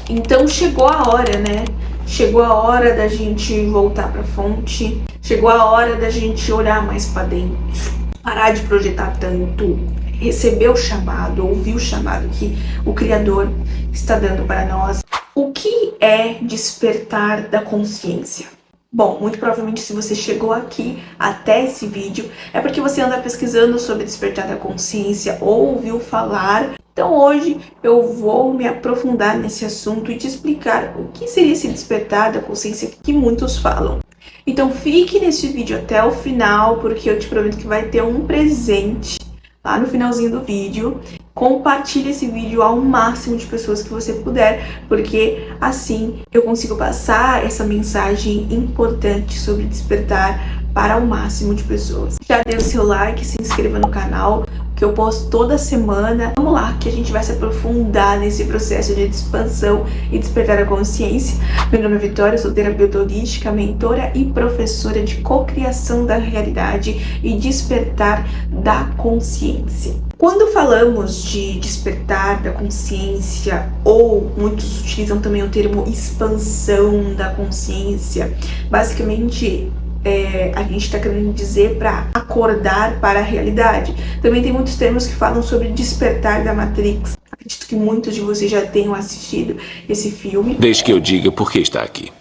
Então chegou a hora, né? Chegou a hora da gente voltar pra fonte. Chegou a hora da gente olhar mais pra dentro. Parar de projetar tanto. Receber o chamado, ouvir o chamado que o Criador está dando para nós. O que é despertar da consciência? Bom, muito provavelmente se você chegou aqui até esse vídeo é porque você anda pesquisando sobre despertar da consciência ou ouviu falar. Então hoje eu vou me aprofundar nesse assunto e te explicar o que seria esse despertar da consciência que muitos falam. Então fique nesse vídeo até o final, porque eu te prometo que vai ter um presente lá no finalzinho do vídeo. Compartilhe esse vídeo ao máximo de pessoas que você puder, porque assim eu consigo passar essa mensagem importante sobre despertar para o máximo de pessoas. Já dê o seu like, se inscreva no canal, que eu posto toda semana. Vamos lá, que a gente vai se aprofundar nesse processo de expansão e despertar a consciência. Meu nome é Vitória, sou terapeuta holística, mentora e professora de cocriação da realidade e despertar da consciência. Quando falamos de despertar da consciência, ou muitos utilizam também o termo expansão da consciência, basicamente a gente está querendo dizer para acordar para a realidade. Também tem muitos termos que falam sobre despertar da Matrix. Acredito que muitos de vocês já tenham assistido esse filme. Deixe que eu diga por que está aqui.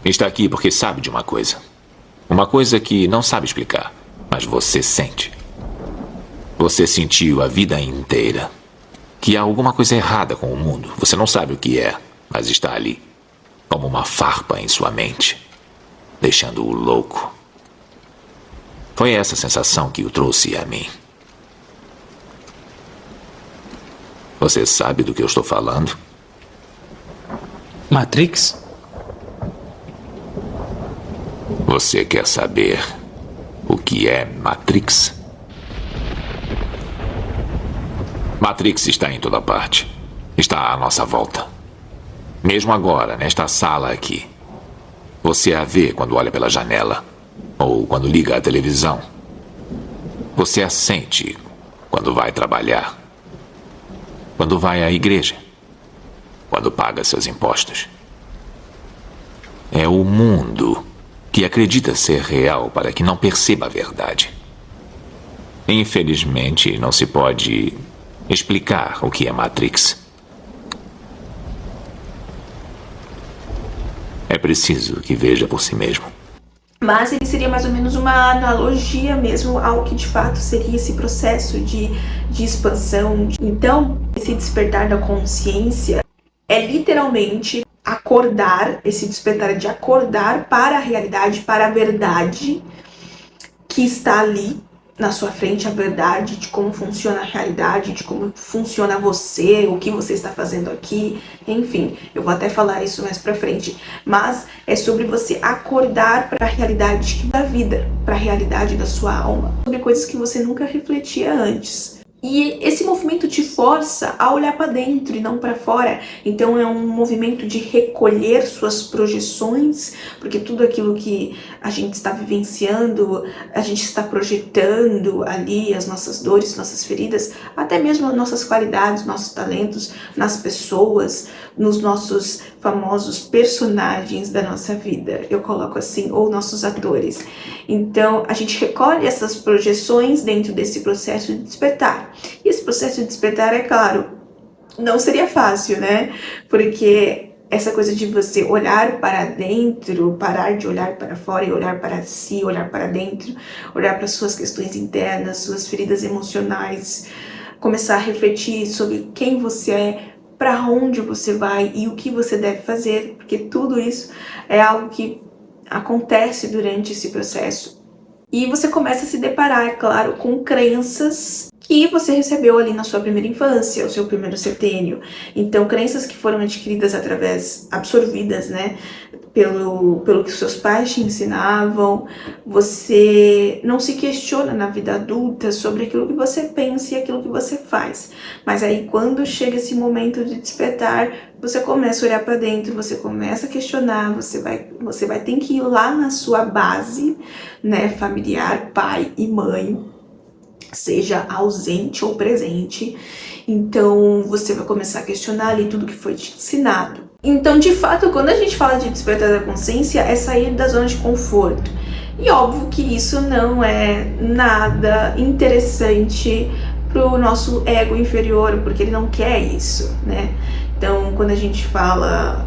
Está aqui porque sabe de uma coisa. Uma coisa que não sabe explicar, mas você sente. Você sentiu a vida inteira que há alguma coisa errada com o mundo. Você não sabe o que é, mas está ali, como uma farpa em sua mente, deixando-o louco. Foi essa sensação que o trouxe a mim. Você sabe do que eu estou falando? Matrix? Você quer saber o que é Matrix? Matrix está em toda parte. Está à nossa volta. Mesmo agora, nesta sala aqui. Você a vê quando olha pela janela. Ou quando liga a televisão. Você a sente quando vai trabalhar. Quando vai à igreja. Quando paga seus impostos. É o mundo que acredita ser real para que não perceba a verdade. Infelizmente, não se pode explicar o que é Matrix. É preciso que veja por si mesmo. Mas ele seria mais ou menos uma analogia mesmo ao que de fato seria esse processo de expansão. Então, esse despertar da consciência é literalmente acordar, esse despertar de acordar para a realidade, para a verdade que está ali na sua frente, a verdade de como funciona a realidade, de como funciona você, o que você está fazendo aqui, enfim, eu vou até falar isso mais pra frente, mas é sobre você acordar para a realidade da vida, para a realidade da sua alma, sobre coisas que você nunca refletia antes. E esse movimento te força a olhar para dentro e não para fora. Então é um movimento de recolher suas projeções, porque tudo aquilo que a gente está vivenciando, a gente está projetando ali as nossas dores, nossas feridas, até mesmo as nossas qualidades, nossos talentos, nas pessoas, nos nossos famosos personagens da nossa vida, eu coloco assim, ou nossos atores. Então a gente recolhe essas projeções dentro desse processo de despertar. E esse processo de despertar, é claro, não seria fácil, né? Porque essa coisa de você olhar para dentro, parar de olhar para fora e olhar para si, olhar para dentro, olhar para suas questões internas, suas feridas emocionais, começar a refletir sobre quem você é, para onde você vai e o que você deve fazer, porque tudo isso é algo que acontece durante esse processo. E você começa a se deparar, é claro, com crenças que você recebeu ali na sua primeira infância, o seu primeiro setênio. Então, crenças que foram adquiridas através, absorvidas, né, pelo que seus pais te ensinavam. Você não se questiona na vida adulta sobre aquilo que você pensa e aquilo que você faz. Mas aí, quando chega esse momento de despertar, você começa a olhar para dentro, você começa a questionar, você vai ter que ir lá na sua base, né, familiar, pai e mãe, seja ausente ou presente, Então você vai começar a questionar ali tudo que foi te ensinado. Então, de fato, quando a gente fala de despertar da consciência, é sair da zona de conforto. E óbvio que isso não é nada interessante pro nosso ego inferior, porque ele não quer isso, né? Então, quando a gente fala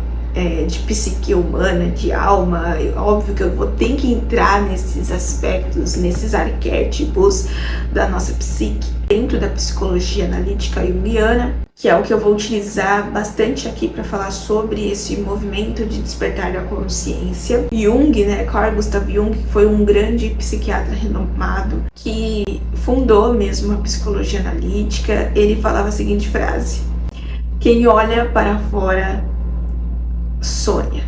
de psique humana, de alma, é óbvio que eu vou ter que entrar nesses aspectos, nesses arquétipos da nossa psique, dentro da psicologia analítica junguiana, que é o que eu vou utilizar bastante aqui para falar sobre esse movimento de despertar da consciência. Jung, né, Carl Gustav Jung, que foi um grande psiquiatra renomado, que fundou mesmo a psicologia analítica, ele falava a seguinte frase: quem olha para fora sonha,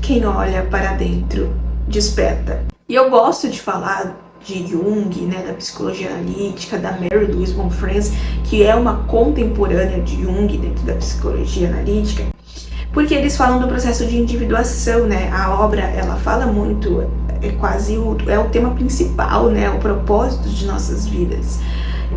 quem olha para dentro desperta. E eu gosto de falar de Jung, né, da psicologia analítica, da Mary Louise von Franz, que é uma contemporânea de Jung dentro da psicologia analítica, porque eles falam do processo de individuação, né? A obra, ela fala muito, é quase o tema principal, né, o propósito de nossas vidas,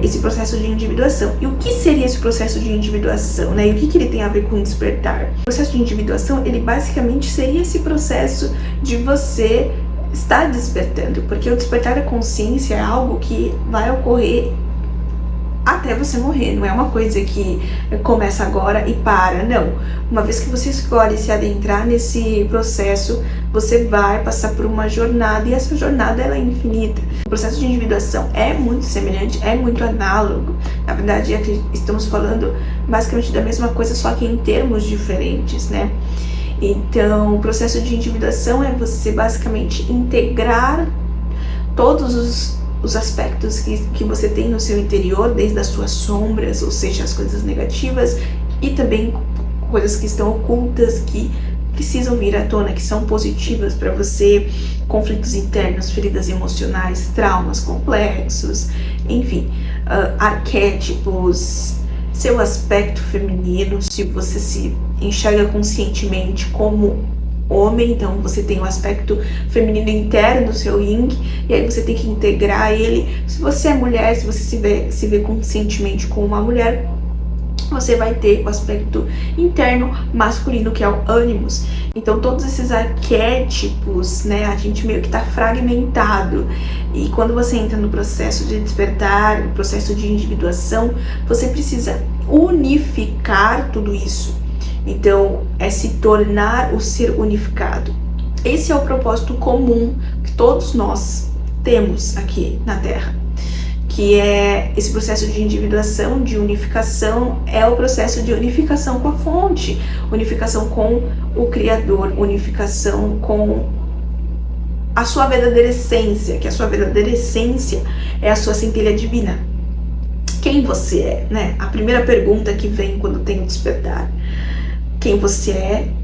esse processo de individuação. E o que seria esse processo de individuação, né? E o que ele tem a ver com despertar? O processo de individuação, ele basicamente seria esse processo de você estar despertando, porque o despertar da consciência é algo que vai ocorrer até você morrer, não é uma coisa que começa agora e para, não. Uma vez que você escolhe se adentrar nesse processo, você vai passar por uma jornada, e essa jornada ela é infinita. O processo de individuação é muito semelhante, é muito análogo. Na verdade, estamos falando basicamente da mesma coisa, só que em termos diferentes, né? Então, o processo de individuação é você basicamente integrar todos os aspectos que você tem no seu interior, desde as suas sombras, ou seja, as coisas negativas, e também coisas que estão ocultas, que precisam vir à tona, que são positivas para você, conflitos internos, feridas emocionais, traumas complexos, enfim, arquétipos, seu aspecto feminino, se você se enxerga conscientemente como homem, então você tem um aspecto feminino interno no seu yin, e aí você tem que integrar ele. Se você é mulher, se você se vê conscientemente como uma mulher, você vai ter o aspecto interno masculino, que é o ânimos. Então todos esses arquétipos, né, a gente meio que tá fragmentado, e quando você entra no processo de despertar, no processo de individuação, você precisa unificar tudo isso. Então é se tornar o ser unificado. Esse é o propósito comum que todos nós temos aqui na Terra, que é esse processo de individuação, de unificação, é o processo de unificação com a fonte, unificação com o Criador, unificação com a sua verdadeira essência, que a sua verdadeira essência é a sua centelha divina. Quem você é, né? A primeira pergunta que vem quando tem o despertar. Quem você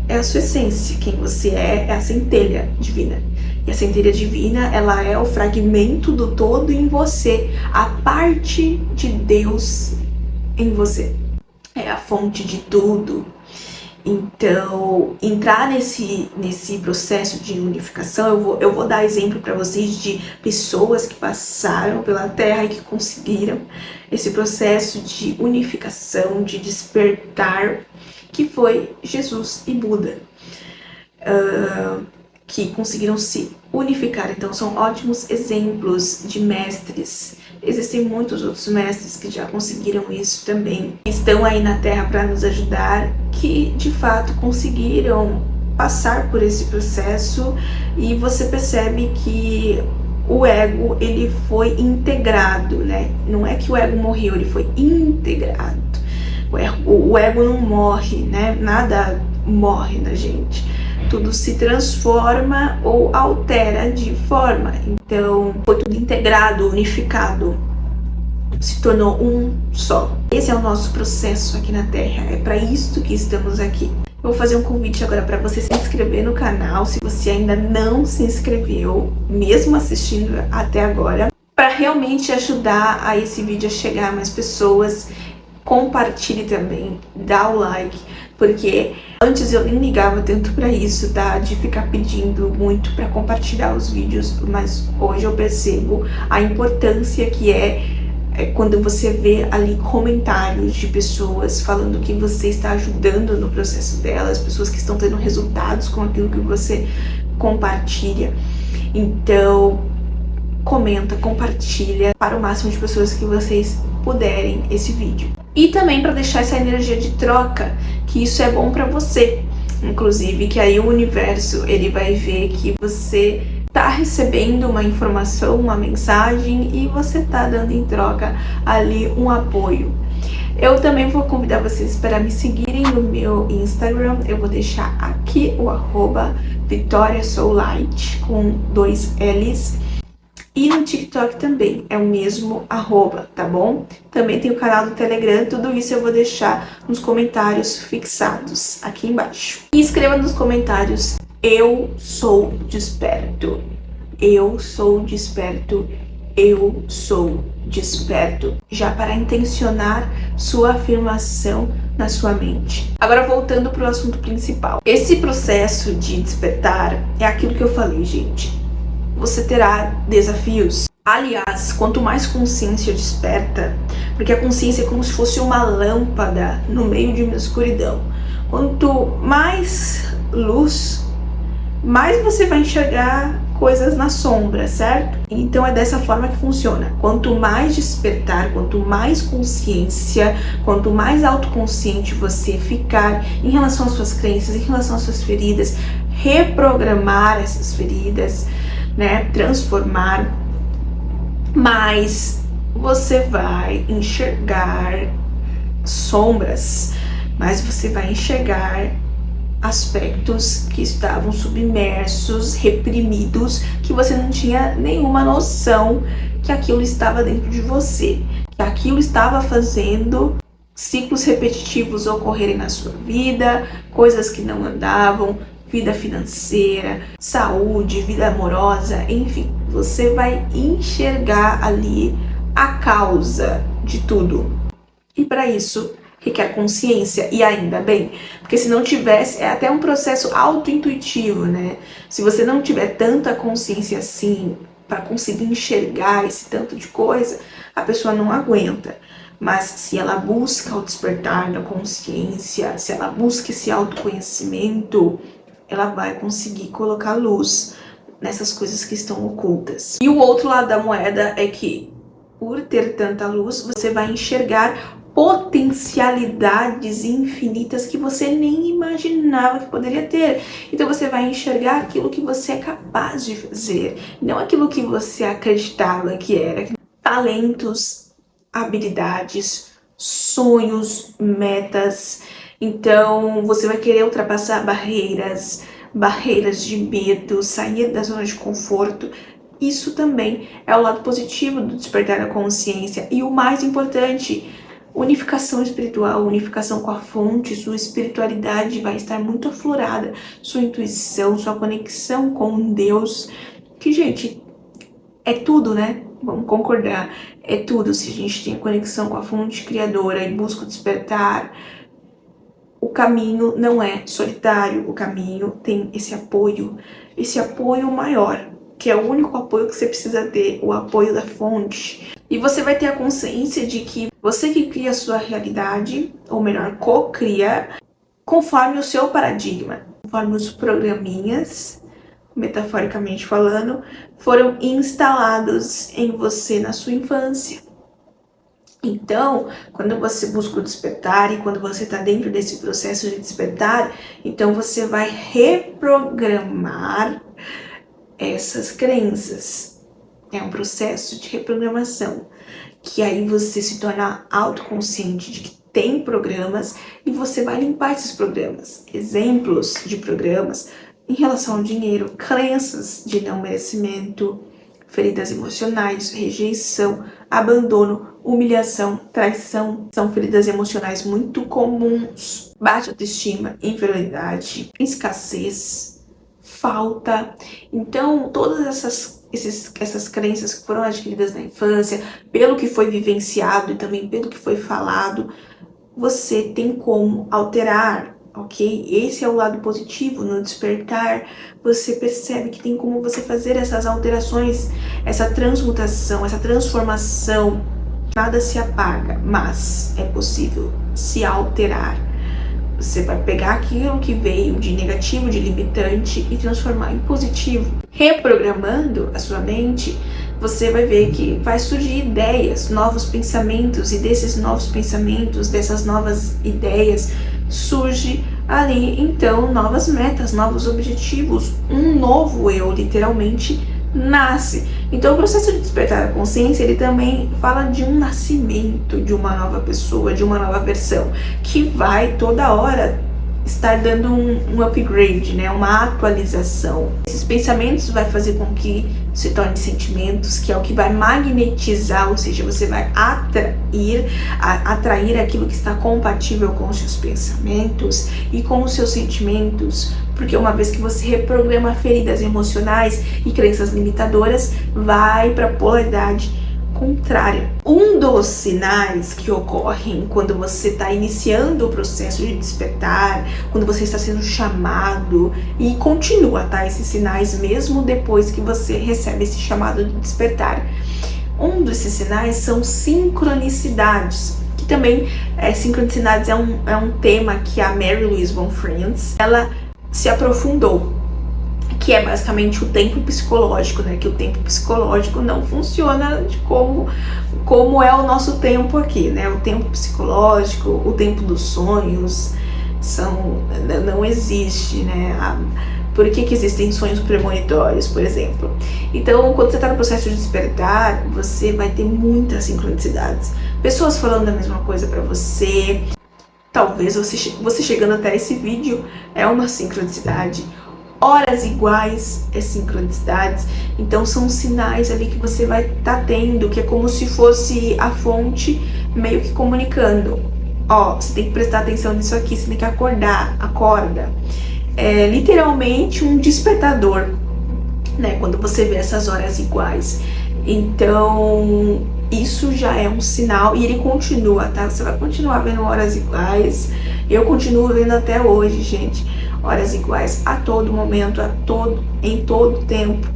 é a sua essência, quem você é a centelha divina. E a centelha divina, ela é o fragmento do todo em você, a parte de Deus em você. É a fonte de tudo. Então, entrar nesse processo de unificação, eu vou dar exemplo para vocês de pessoas que passaram pela Terra e que conseguiram esse processo de unificação, de despertar, que foi Jesus e Buda, que conseguiram se unificar. Então são ótimos exemplos de mestres. Existem muitos outros mestres que já conseguiram isso também, estão aí na Terra para nos ajudar, que de fato conseguiram passar por esse processo, e você percebe que o ego, ele foi integrado, né? Não é que o ego morreu, ele foi integrado. O ego não morre, né? Nada morre na gente. Tudo se transforma ou altera de forma. Então, foi tudo integrado, unificado. Se tornou um só. Esse é o nosso processo aqui na Terra. É para isso que estamos aqui. Eu vou fazer um convite agora para você se inscrever no canal, se você ainda não se inscreveu, mesmo assistindo até agora, para realmente ajudar a esse vídeo a chegar a mais pessoas. Compartilhe também, dá o like, porque antes eu nem ligava tanto pra isso, tá? De ficar pedindo muito pra compartilhar os vídeos, mas hoje eu percebo a importância que é quando você vê ali comentários de pessoas falando que você está ajudando no processo delas, pessoas que estão tendo resultados com aquilo que você compartilha. Então, comenta, compartilha para o máximo de pessoas que vocês puderem esse vídeo. E também para deixar essa energia de troca, que isso é bom para você. Inclusive, que aí o universo, ele vai ver que você tá recebendo uma informação, uma mensagem e você tá dando em troca ali um apoio. Eu também vou convidar vocês para me seguirem no meu Instagram. Eu vou deixar aqui o @VitoriaSoulLight com 2 L's. E no TikTok também é o mesmo @, tá bom? Também tem o canal do Telegram, tudo isso eu vou deixar nos comentários fixados aqui embaixo. E escreva nos comentários: eu sou desperto, eu sou desperto, eu sou desperto, já para intencionar sua afirmação na sua mente. Agora voltando para o assunto principal. Esse processo de despertar é aquilo que eu falei, gente. Você terá desafios. Aliás, quanto mais consciência desperta, porque a consciência é como se fosse uma lâmpada no meio de uma escuridão. Quanto mais luz, mais você vai enxergar coisas na sombra, certo? Então é dessa forma que funciona. Quanto mais despertar, quanto mais consciência, quanto mais autoconsciente você ficar em relação às suas crenças, em relação às suas feridas, reprogramar essas feridas, né, transformar, mas você vai enxergar sombras, mas você vai enxergar aspectos que estavam submersos, reprimidos, que você não tinha nenhuma noção que aquilo estava dentro de você, que aquilo estava fazendo ciclos repetitivos ocorrerem na sua vida, coisas que não andavam, vida financeira, saúde, vida amorosa, enfim, você vai enxergar ali a causa de tudo. E para isso requer consciência, e ainda bem, porque se não tivesse, é até um processo auto-intuitivo, né? Se você não tiver tanta consciência assim para conseguir enxergar esse tanto de coisa, a pessoa não aguenta. Mas se ela busca o despertar da consciência, se ela busca esse autoconhecimento, ela vai conseguir colocar luz nessas coisas que estão ocultas. E o outro lado da moeda é que, por ter tanta luz, você vai enxergar potencialidades infinitas que você nem imaginava que poderia ter. Então você vai enxergar aquilo que você é capaz de fazer, não aquilo que você acreditava que era. Talentos, habilidades, sonhos, metas. Então você vai querer ultrapassar barreiras de medo, sair da zona de conforto. Isso também é o lado positivo do despertar da consciência. E o mais importante, unificação espiritual, unificação com a fonte. Sua espiritualidade vai estar muito aflorada, sua intuição, sua conexão com Deus, que, gente, é tudo, né? Vamos concordar, é tudo. Se a gente tem a conexão com a fonte criadora e busca o despertar, o caminho não é solitário, o caminho tem esse apoio maior, que é o único apoio que você precisa ter, o apoio da fonte. E você vai ter a consciência de que você que cria a sua realidade, ou melhor, co-cria, conforme o seu paradigma, conforme os programinhas, metaforicamente falando, foram instalados em você na sua infância. Então, quando você busca o despertar e quando você está dentro desse processo de despertar, então você vai reprogramar essas crenças. É um processo de reprogramação, que aí você se torna autoconsciente de que tem programas e você vai limpar esses programas. Exemplos de programas em relação ao dinheiro, crenças de não merecimento, feridas emocionais, rejeição, abandono, humilhação, traição, são feridas emocionais muito comuns. Baixa autoestima, inferioridade, escassez, falta. Então, todas essas crenças que foram adquiridas na infância, pelo que foi vivenciado e também pelo que foi falado, você tem como alterar. Ok? Esse é o lado positivo. No despertar, você percebe que tem como você fazer essas alterações, essa transmutação, essa transformação Nada se apaga, mas é possível se alterar. Você vai pegar aquilo que veio de negativo, de limitante e transformar em positivo. Reprogramando a sua mente, você vai ver que vai surgir ideias, novos pensamentos, e desses novos pensamentos, dessas novas ideias, surge ali então novas metas, novos objetivos, um novo eu literalmente nasce. Então o processo de despertar a consciência, ele também fala de um nascimento de uma nova pessoa, de uma nova versão, que vai toda hora estar dando um upgrade, né? Uma atualização. Esses pensamentos vai fazer com que se tornem sentimentos, que é o que vai magnetizar, ou seja, você vai atrair aquilo que está compatível com os seus pensamentos e com os seus sentimentos, porque uma vez que você reprograma feridas emocionais e crenças limitadoras, vai para a polaridade contrária. Um dos sinais que ocorrem quando você está iniciando o processo de despertar, quando você está sendo chamado, e continua, tá? Esses sinais mesmo depois que você recebe esse chamado de despertar. Um desses sinais são sincronicidades, que também, sincronicidades é um tema que a Mary Louise von Franz, ela se aprofundou, que é basicamente o tempo psicológico, né? Que o tempo psicológico não funciona de como é o nosso tempo aqui, né? O tempo psicológico, o tempo dos sonhos, não existe, né? Por que existem sonhos premonitórios, por exemplo? Então, quando você está no processo de despertar, você vai ter muitas sincronicidades. Pessoas falando a mesma coisa para você. Talvez você chegando até esse vídeo é uma sincronicidade. Horas iguais é sincronicidades. Então são sinais ali que você vai estar tendo, que é como se fosse a fonte meio que comunicando. Ó, você tem que prestar atenção nisso aqui, você tem que acordar, acorda. É literalmente um despertador, né? Quando você vê essas horas iguais. Então isso já é um sinal, e ele continua, tá? Você vai continuar vendo horas iguais. Eu continuo vendo até hoje, gente, horas iguais a todo momento, em todo tempo.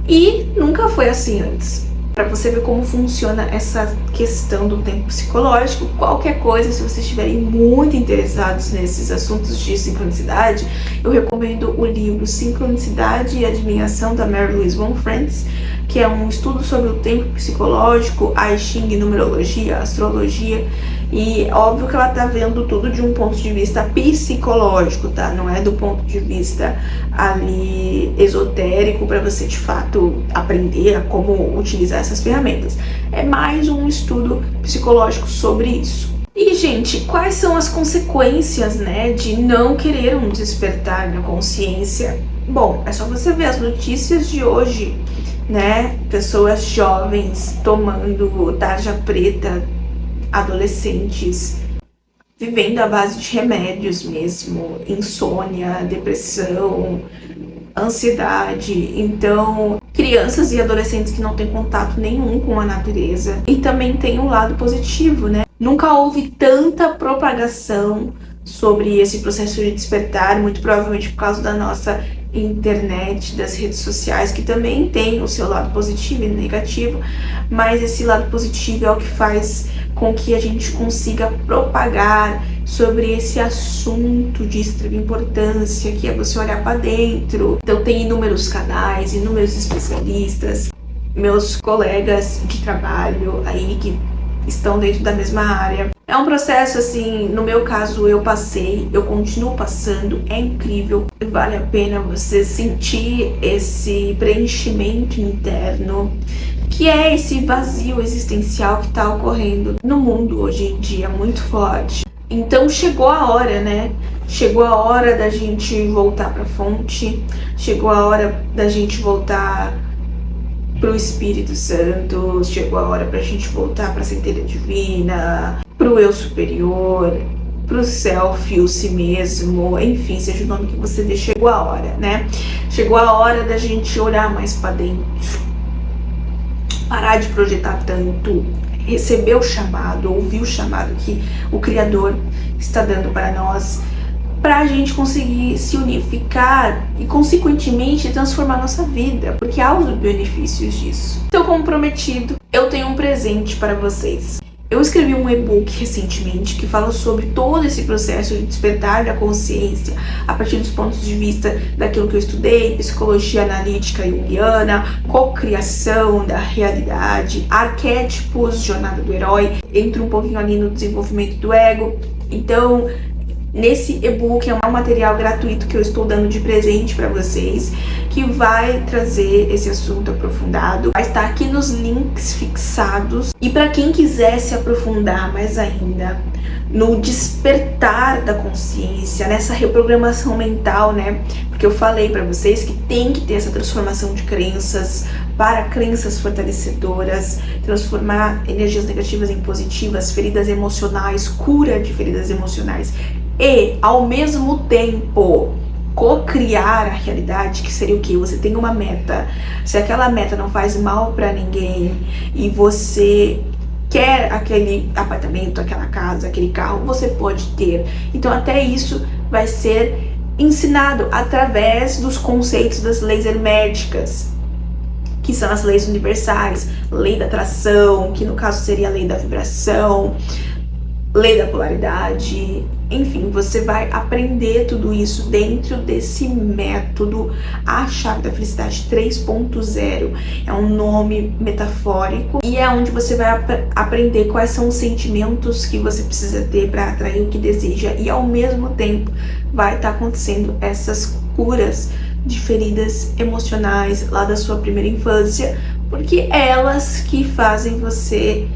E nunca foi assim antes. Para você ver como funciona essa questão do tempo psicológico, qualquer coisa, se vocês estiverem muito interessados nesses assuntos de sincronicidade, eu recomendo o livro Sincronicidade e Adivinhação, da Mary Louise von Franz, que é um estudo sobre o tempo psicológico, I Ching, numerologia, astrologia, e óbvio que ela tá vendo tudo de um ponto de vista psicológico, tá? Não é do ponto de vista ali esotérico para você de fato aprender a como utilizar essas ferramentas. É mais um estudo psicológico sobre isso. E, gente, quais são as consequências, né, de não querer um despertar na consciência? Bom, é só você ver as notícias de hoje, né? Pessoas jovens tomando tarja preta, adolescentes vivendo à base de remédios mesmo, insônia, depressão, ansiedade. Então, crianças e adolescentes que não têm contato nenhum com a natureza. E também tem um lado positivo, né? Nunca houve tanta propagação sobre esse processo de despertar, muito provavelmente por causa da nossa internet, das redes sociais, que também tem o seu lado positivo e negativo, mas esse lado positivo é o que faz com que a gente consiga propagar sobre esse assunto de extrema importância, que é você olhar para dentro. Então tem inúmeros canais, inúmeros especialistas, meus colegas de trabalho aí que estão dentro da mesma área. É um processo assim, no meu caso eu passei, eu continuo passando, é incrível, vale a pena você sentir esse preenchimento interno, que é esse vazio existencial que está ocorrendo no mundo hoje em dia, muito forte. Então chegou a hora, né? Chegou a hora da gente voltar para a fonte, chegou a hora da gente voltar pro Espírito Santo, chegou a hora pra gente voltar pra centelha divina, pro eu superior, pro self, o si mesmo, enfim, seja o nome que você dê, chegou a hora, né? Chegou a hora da gente olhar mais pra dentro, parar de projetar tanto, receber o chamado, ouvir o chamado que o Criador está dando para nós, pra gente conseguir se unificar e, consequentemente, transformar nossa vida, porque há os benefícios disso. Então, como prometido, eu tenho um presente para vocês. Eu escrevi um e-book recentemente que fala sobre todo esse processo de despertar da consciência a partir dos pontos de vista daquilo que eu estudei, psicologia analítica junguiana, cocriação da realidade, arquétipos, jornada do herói, entra um pouquinho ali no desenvolvimento do ego. Então, nesse e-book é um material gratuito que eu estou dando de presente para vocês, que vai trazer esse assunto aprofundado. Vai estar aqui nos links fixados. E para quem quiser se aprofundar mais ainda no despertar da consciência, nessa reprogramação mental, né? Porque eu falei para vocês que tem que ter essa transformação de crenças para crenças fortalecedoras, transformar energias negativas em positivas, feridas emocionais, cura de feridas emocionais. E, ao mesmo tempo, co-criar a realidade, que seria o quê? Você tem uma meta. Se aquela meta não faz mal pra ninguém e você quer aquele apartamento, aquela casa, aquele carro, você pode ter. Então, até isso vai ser ensinado através dos conceitos das leis herméticas, que são as leis universais, lei da atração, que no caso seria a lei da vibração, lei da polaridade, enfim, você vai aprender tudo isso dentro desse método, a Chave da Felicidade 3.0. É um nome metafórico e é onde você vai aprender quais são os sentimentos que você precisa ter para atrair o que deseja, e ao mesmo tempo vai estar acontecendo essas curas de feridas emocionais lá da sua primeira infância, porque é elas que fazem você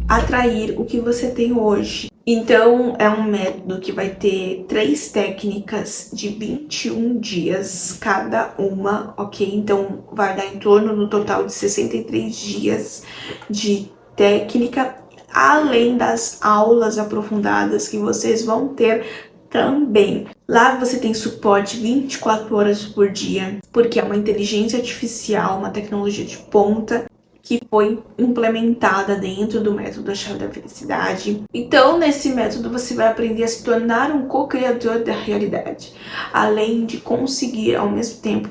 atrair o que você tem hoje. Então, é um método que vai ter 3 técnicas de 21 dias cada uma, ok? Então, vai dar em torno no total de 63 dias de técnica, além das aulas aprofundadas que vocês vão ter também. Lá você tem suporte 24 horas por dia, porque é uma inteligência artificial, uma tecnologia de ponta, que foi implementada dentro do método da Chave da Felicidade. Então, nesse método, você vai aprender a se tornar um co-criador da realidade, além de conseguir, ao mesmo tempo,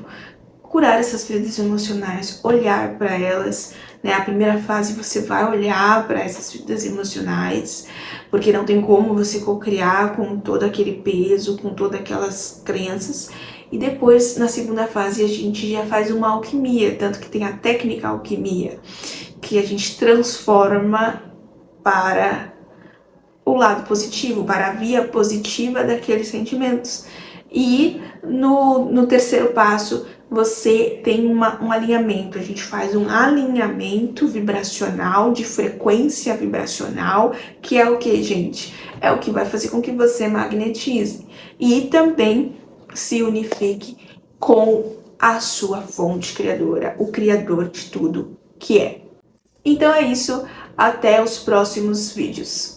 curar essas feridas emocionais, olhar para elas, né? A primeira fase você vai olhar para essas feridas emocionais, porque não tem como você co-criar com todo aquele peso, com todas aquelas crenças. E depois, na segunda fase, a gente já faz uma alquimia, tanto que tem a técnica alquimia, que a gente transforma para o lado positivo, para a via positiva daqueles sentimentos. E no terceiro passo, você tem um alinhamento. A gente faz um alinhamento vibracional, de frequência vibracional, que é o que, gente? É o que vai fazer com que você magnetize. E também se unifique com a sua fonte criadora, o criador de tudo que é. Então é isso, até os próximos vídeos.